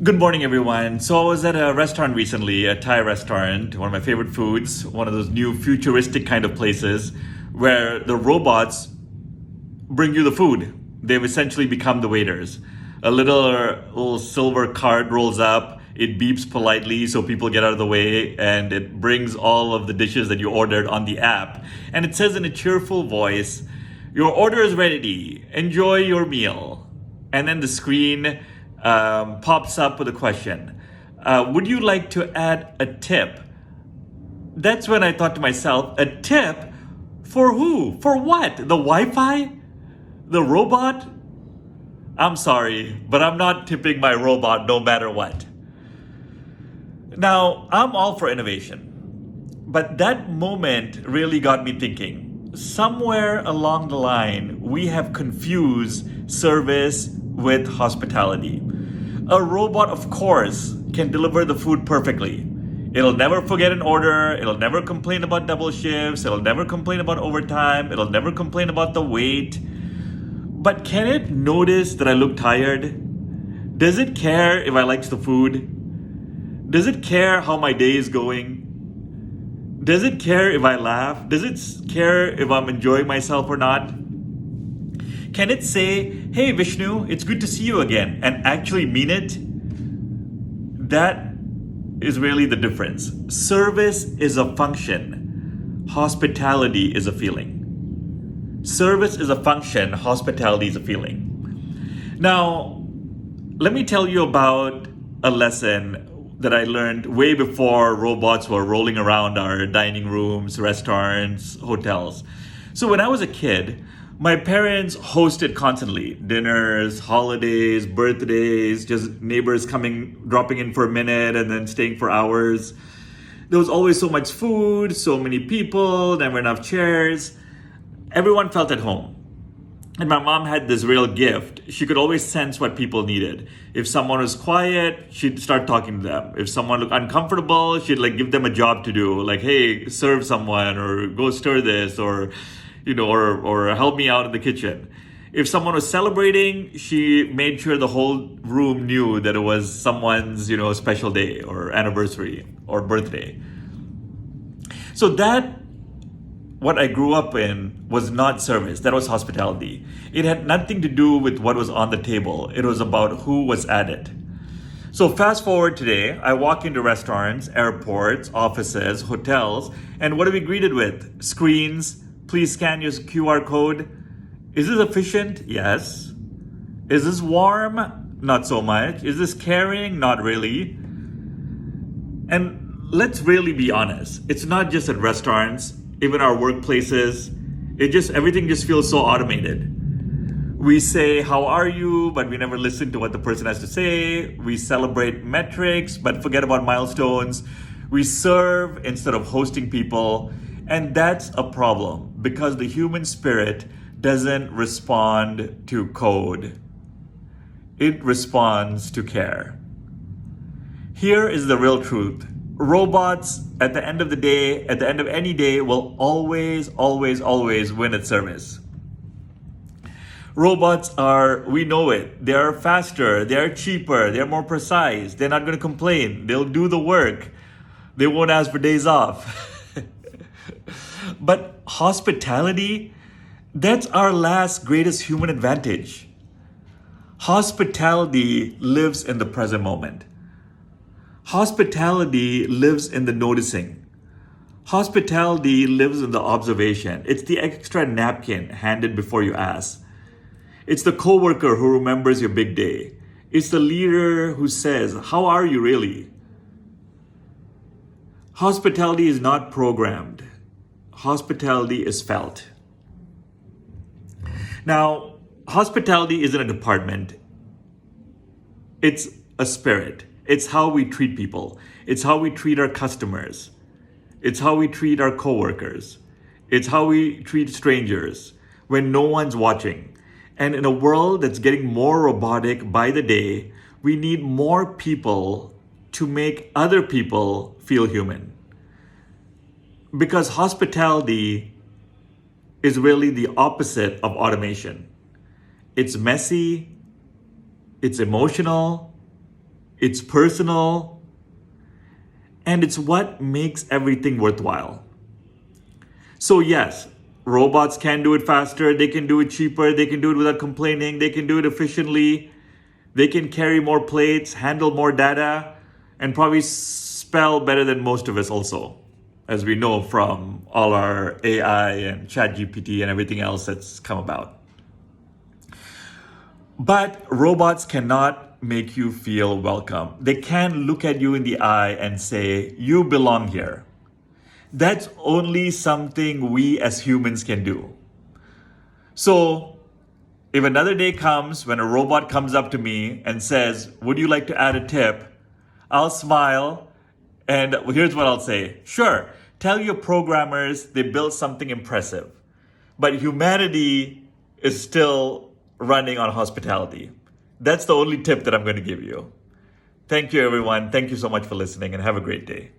Good morning, everyone. So I was at a restaurant recently, a Thai restaurant, one of my favorite foods, one of those new futuristic kind of places where the robots bring you the food. They've essentially become the waiters. A little silver cart rolls up, it beeps politely so people get out of the way, and it brings all of the dishes that you ordered on the app. And it says in a cheerful voice, "Your order is ready. Enjoy your meal." And then the screen pops up with a question. Would you like to add a tip? That's when I thought to myself, a tip? For who? For what? The Wi Fi? The robot? I'm sorry, but I'm not tipping my robot no matter what. Now, I'm all for innovation, but that moment really got me thinking. Somewhere along the line, we have confused service with hospitality. A robot, of course, can deliver the food perfectly. It'll never forget an order. It'll never complain about double shifts. It'll never complain about overtime. It'll never complain about the wait. But can it notice that I look tired? Does it care if I like the food? Does it care how my day is going? Does it care if I laugh? Does it care if I'm enjoying myself or not? Can it say, "Hey Vishnu, it's good to see you again," and actually mean it? That is really the difference. Service is a function, hospitality is a feeling. Service is a function, hospitality is a feeling. Now, let me tell you about a lesson that I learned way before robots were rolling around our dining rooms, restaurants, hotels. So when I was a kid, my parents hosted constantly dinners, holidays, birthdays, just neighbors coming, dropping in for a minute and then staying for hours. There was always so much food, so many people, never enough chairs. Everyone felt at home. And my mom had this real gift. She could always sense what people needed. If someone was quiet, she'd start talking to them. If someone looked uncomfortable, she'd give them a job to do. Like, hey, serve someone or go stir this or or help me out in the kitchen. If someone was celebrating, she made sure the whole room knew that it was someone's, special day or anniversary or birthday. So that what I grew up in was not service, that was hospitality. It had nothing to do with what was on the table. It was about who was at it. So fast forward today, I walk into restaurants, airports, offices, hotels, and what are we greeted with? Screens, please scan your QR code. Is this efficient? Yes. Is this warm? Not so much. Is this caring? Not really. And let's really be honest. It's not just at restaurants, even our workplaces. Everything just feels so automated. We say, "How are you?" but we never listen to what the person has to say. We celebrate metrics, but forget about milestones. We serve instead of hosting people. And that's a problem because the human spirit doesn't respond to code. It responds to care. Here is the real truth. Robots, at the end of the day, at the end of any day, will always, always, always win at service. Robots we know it, they're faster, they're cheaper, they're more precise, they're not going to complain, they'll do the work, they won't ask for days off. But hospitality, that's our last greatest human advantage. Hospitality lives in the present moment. Hospitality lives in the noticing. Hospitality lives in the observation. It's the extra napkin handed before you ask. It's the coworker who remembers your big day. It's the leader who says, "How are you really?" Hospitality is not programmed. Hospitality is felt. Now, hospitality isn't a department. It's a spirit. It's how we treat people. It's how we treat our customers. It's how we treat our coworkers. It's how we treat strangers when no one's watching. And in a world that's getting more robotic by the day, we need more people to make other people feel human. Because hospitality is really the opposite of automation. It's messy, it's emotional, it's personal, and it's what makes everything worthwhile. So yes, robots can do it faster, they can do it cheaper, they can do it without complaining, they can do it efficiently, they can carry more plates, handle more data, and probably spell better than most of us also, as we know from all our AI and ChatGPT and everything else that's come about. But robots cannot make you feel welcome. They can't look at you in the eye and say, you belong here. That's only something we as humans can do. So if another day comes when a robot comes up to me and says, would you like to add a tip? I'll smile and here's what I'll say. Sure, tell your programmers they built something impressive. But humanity is still running on hospitality. That's the only tip that I'm going to give you. Thank you, everyone. Thank you so much for listening and have a great day.